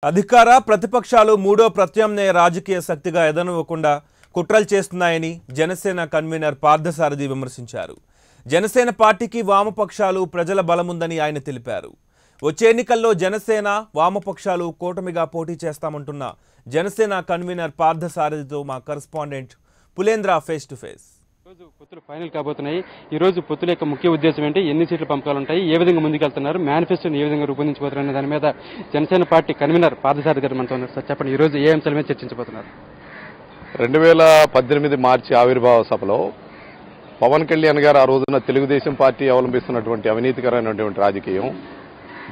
అధికార ప్రతిపక్షాలు మూడో ప్రత్యామ్నాయ రాజకీయ శక్తిగా ఎదనివ్వకుండా కుట్రలు చేస్తున్నాయని జనసేన కన్వీనర్ పార్థసారథి విమర్శించారు. జనసేన పార్టీకి వామపక్షాలు ప్రజల బలముందని ఆయన తెలిపారు. వచ్చే ఎన్నికల్లో జనసేన వామపక్షాలు కూటమిగా పోటీ చేస్తామంటున్న జనసేన కన్వీనర్ పార్థసారథితో మా correspondent Pulendra face to face. ఈరోజు పొత్తులు ఫైనల్ కాబోతున్నాయి. ఈ రోజు పొత్తుల యొక్క ముఖ్య ఉద్దేశం ఏంటి, ఎన్ని సీట్ల పంపకాలు ఉంటాయి, ఏ విధంగా ముందుకెళ్తున్నారు, మేనిఫెస్టోని ఏ విధంగా రూపొందించబోతున్నారు దాని మీద జనసేన పార్టీ కన్వీనర్ పార్థసారథి గారు మనతో ఉన్నారు. సార్ చెప్పండి, ఈ రోజు ఏ అంశాల మీద చర్చించబోతున్నారు? 2018 మార్చి ఆవిర్భావ సభలో పవన్ కళ్యాణ్ గారు ఆ రోజున తెలుగుదేశం పార్టీ అవలంబిస్తున్నటువంటి అవినీతికరమైనటువంటి రాజకీయం,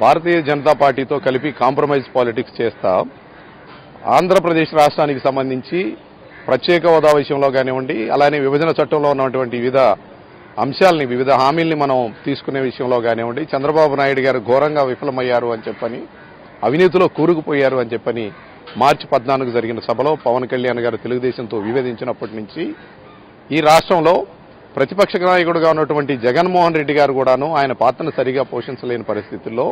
భారతీయ జనతా పార్టీతో కలిపి కాంప్రమైజ్ పాలిటిక్స్ చేస్తా ఆంధ్రప్రదేశ్ రాష్ట్రానికి సంబంధించి ప్రత్యేక హోదా విషయంలో కానివ్వండి, అలానే విభజన చట్టంలో ఉన్నటువంటి వివిధ అంశాలని, వివిధ హామీల్ని మనం తీసుకునే విషయంలో కానివ్వండి, చంద్రబాబు నాయుడు గారు ఘోరంగా విఫలమయ్యారు అని చెప్పని, అవినీతిలో కూరుకుపోయారు అని చెప్పని మార్చి 14 జరిగిన సభలో పవన్ కళ్యాణ్ గారు తెలుగుదేశంతో విభేదించినప్పటి నుంచి ఈ రాష్ట్రంలో ప్రతిపక్ష నాయకుడుగా ఉన్నటువంటి జగన్మోహన్ రెడ్డి గారు కూడాను ఆయన పాత్రను సరిగా పోషించలేని పరిస్థితుల్లో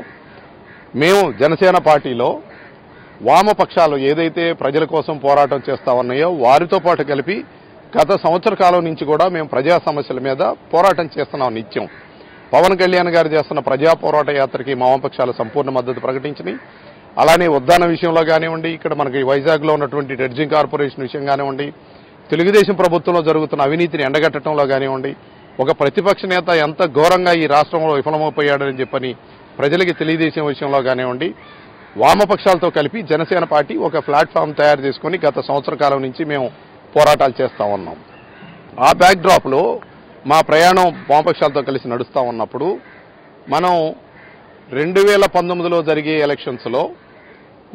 మేము జనసేన పార్టీలో వామపక్షాలు ఏదైతే ప్రజల కోసం పోరాటం చేస్తా ఉన్నాయో వారితో పాటు కలిపి గత సంవత్సర కాలం నుంచి కూడా మేము ప్రజా సమస్యల మీద పోరాటం చేస్తున్నాం. నిత్యం పవన్ కళ్యాణ్ గారు చేస్తున్న ప్రజా పోరాట యాత్రకి వామపక్షాలు సంపూర్ణ మద్దతు ప్రకటించినాయి. అలానే ఉద్దాన విషయంలో కానివ్వండి, ఇక్కడ మనకి వైజాగ్లో ఉన్నటువంటి డ్రెడ్జింగ్ కార్పొరేషన్ విషయం కానివ్వండి, తెలుగుదేశం ప్రభుత్వంలో జరుగుతున్న అవినీతిని ఎండగట్టడంలో కానివ్వండి, ఒక ప్రతిపక్ష నేత ఎంత ఘోరంగా ఈ రాష్ట్రంలో విఫలమైపోయాడని చెప్పని ప్రజలకి తెలియజేసే విషయంలో కానివ్వండి, వామపక్షాలతో కలిపి జనసేన పార్టీ ఒక ప్లాట్ఫామ్ తయారు చేసుకుని గత సంవత్సర కాలం నుంచి మేము పోరాటాలు చేస్తా ఉన్నాం. ఆ బ్యాక్డ్రాప్లో మా ప్రయాణం వామపక్షాలతో కలిసి నడుస్తూ ఉన్నప్పుడు మనం 2019లో జరిగే ఎలక్షన్స్లో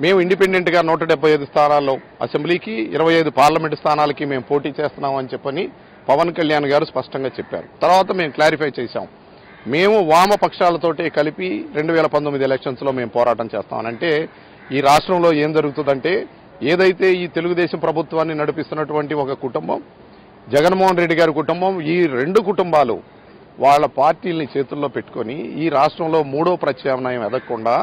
మేము ఇండిపెండెంట్గా 175 స్థానాల్లో అసెంబ్లీకి, 25 పార్లమెంటు స్థానాలకి మేము పోటీ చేస్తున్నామని చెప్పని పవన్ కళ్యాణ్ గారు స్పష్టంగా చెప్పారు. తర్వాత మేము క్లారిఫై చేశాం, మేము వామపక్షాలతోటే కలిపి 2019 ఎలక్షన్స్లో మేము పోరాటం చేస్తామనంటే ఈ రాష్ట్రంలో ఏం జరుగుతుందంటే, ఏదైతే ఈ తెలుగుదేశం ప్రభుత్వాన్ని నడిపిస్తున్నటువంటి ఒక కుటుంబం, జగన్మోహన్ రెడ్డి గారి కుటుంబం, ఈ రెండు కుటుంబాలు వాళ్ళ పార్టీల్ని చేతుల్లో పెట్టుకొని ఈ రాష్ట్రంలో మూడో ప్రత్యామ్నాయం ఎదగకుండా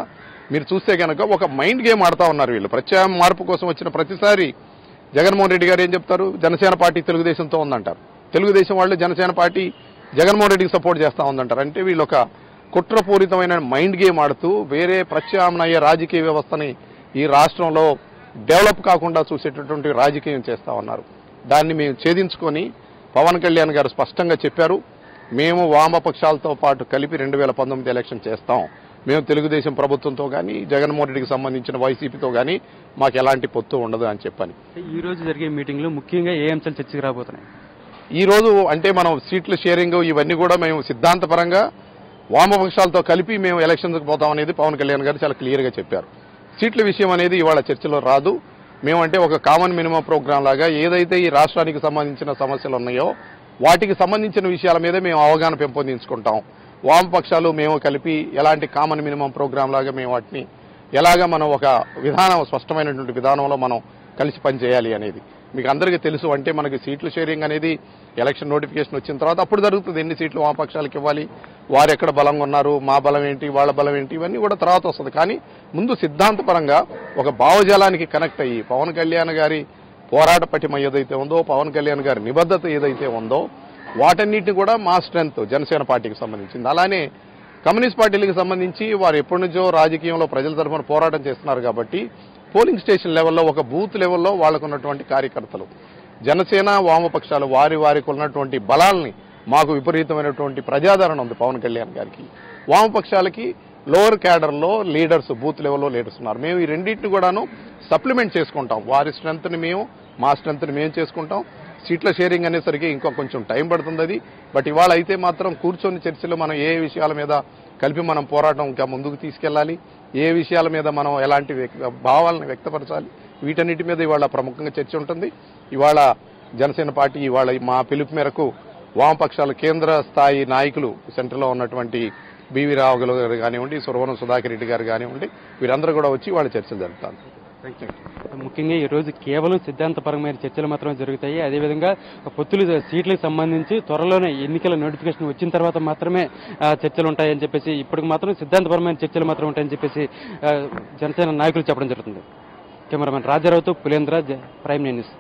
మీరు చూస్తే కనుక ఒక మైండ్ గేమ్ ఆడుతూ ఉన్నారు. వీళ్ళు ప్రత్యామ్నాయ మార్పు కోసం వచ్చిన ప్రతిసారి జగన్మోహన్ రెడ్డి గారు ఏం చెప్తారు, జనసేన పార్టీ తెలుగుదేశంతో ఉందంటారు, తెలుగుదేశం వాళ్ళు జనసేన పార్టీ జగన్మోహన్ రెడ్డికి సపోర్ట్ చేస్తా ఉందంటారు. అంటే వీళ్ళు ఒక కుట్రపూరితమైన మైండ్ గేమ్ ఆడుతూ వేరే ప్రత్యామ్నాయ రాజకీయ వ్యవస్థని ఈ రాష్ట్రంలో డెవలప్ కాకుండా చూసేటటువంటి రాజకీయం చేస్తా ఉన్నారు. దాన్ని మేము ఛేదించుకొని పవన్ కళ్యాణ్ గారు స్పష్టంగా చెప్పారు, మేము వామపక్షాలతో పాటు కలిపి 2019 ఎలక్షన్ చేస్తాం, మేము తెలుగుదేశం ప్రభుత్వంతో కానీ జగన్మోహన్ రెడ్డికి సంబంధించిన వైసీపీతో కానీ మాకు ఎలాంటి పొత్తు ఉండదు అని చెప్పని. ఈ రోజు జరిగే మీటింగ్లో ముఖ్యంగా ఏ అంశాలు చర్చకు రాబోతున్నాయి? ఈ రోజు అంటే మనం సీట్ల షేరింగ్ ఇవన్నీ కూడా మేము సిద్ధాంతపరంగా వామపక్షాలతో కలిపి మేము ఎలక్షన్స్కి పోతాం అనేది పవన్ కళ్యాణ్ గారు చాలా క్లియర్గా చెప్పారు. సీట్ల విషయం అనేది ఇవాళ చర్చలో రాదు. మేమంటే ఒక కామన్ మినిమం ప్రోగ్రాం లాగా ఏదైతే ఈ రాష్ట్రానికి సంబంధించిన సమస్యలు ఉన్నాయో వాటికి సంబంధించిన విషయాల మీద మేము అవగాహన పెంపొందించుకుంటాం. వామపక్షాలు మేము కలిపి ఎలాంటి కామన్ మినిమం ప్రోగ్రాం లాగా మేము వాటిని ఎలాగా మనం ఒక విధానం, స్పష్టమైనటువంటి విధానంలో మనం కలిసి పనిచేయాలి అనేది మీకు అందరికీ తెలుసు. అంటే మనకి సీట్ల షేరింగ్ అనేది ఎలక్షన్ నోటిఫికేషన్ వచ్చిన తర్వాత అప్పుడు జరుగుతుంది. ఎన్ని సీట్లు వామపక్షాలకు ఇవ్వాలి, వారు ఎక్కడ బలంగా ఉన్నారు, మా బలం ఏంటి, వాళ్ళ బలం ఏంటి, ఇవన్నీ కూడా తర్వాత వస్తుంది. కానీ ముందు సిద్ధాంతపరంగా ఒక భావజాలానికి కనెక్ట్ అయ్యి పవన్ కళ్యాణ్ గారి పోరాట పటిమ ఏదైతే ఉందో, పవన్ కళ్యాణ్ గారి నిబద్ధత ఏదైతే ఉందో వాటన్నిటిని కూడా మా స్ట్రెంత్ జనసేన పార్టీకి సంబంధించింది. అలానే కమ్యూనిస్ట్ పార్టీలకు సంబంధించి వారు ఎప్పటి నుంచో రాజకీయంలో ప్రజల తరఫున పోరాటం చేస్తున్నారు కాబట్టి పోలింగ్ స్టేషన్ లెవెల్లో, ఒక బూత్ లెవెల్లో వాళ్లకు ఉన్నటువంటి కార్యకర్తలు, జనసేన వామపక్షాలు వారికి ఉన్నటువంటి బలాల్ని, మాకు విపరీతమైనటువంటి ప్రజాదరణ ఉంది పవన్ కళ్యాణ్ గారికి, వామపక్షాలకి లోవర్ క్యాడర్లో లీడర్స్, బూత్ లెవెల్లో లీడర్స్ ఉన్నారు. మేము ఈ రెండింటిని కూడాను సప్లిమెంట్ చేసుకుంటాం. వారి స్ట్రెంత్ని మేము, మా స్ట్రెంత్ని మేము చేసుకుంటాం. సీట్ల షేరింగ్ అనేసరికి ఇంకా కొంచెం టైం పడుతుంది అది. బట్ ఇవాళ అయితే మాత్రం కూర్చొని చర్చలు మనం ఏ విషయాల మీద కలిపి మనం పోరాటం ఇంకా ముందుకు తీసుకెళ్లాలి, ఏ విషయాల మీద మనం ఎలాంటి భావాలను వ్యక్తపరచాలి, వీటన్నిటి మీద ఇవాళ ప్రముఖంగా చర్చ ఉంటుంది. ఇవాళ జనసేన పార్టీ ఇవాళ మా పిలుపు మేరకు వామపక్షాల కేంద్ర స్థాయి నాయకులు, సెంటర్లో ఉన్నటువంటి బివి రావు గారు కానివ్వండి, సురవరం సుధాకర్ రెడ్డి గారు కానివ్వండి, వీరందరూ కూడా వచ్చి వాళ్ళ చర్చలు జరుపుతారు. ముఖ్యంగా ఈ రోజు కేవలం సిద్ధాంతపరమైన చర్చలు మాత్రమే జరుగుతాయి. అదేవిధంగా పొత్తుల సీట్లకు సంబంధించి త్వరలోనే ఎన్నికల నోటిఫికేషన్ వచ్చిన తర్వాత మాత్రమే చర్చలు ఉంటాయని చెప్పేసి, ఇప్పటికి మాత్రం సిద్ధాంతపరమైన చర్చలు మాత్రం ఉంటాయని చెప్పేసి జనసేన నాయకులు చెప్పడం జరుగుతుంది. కెమెరామెన్ రాజారావుతో పులేంద్ర, ప్రైమ్ న్యూస్.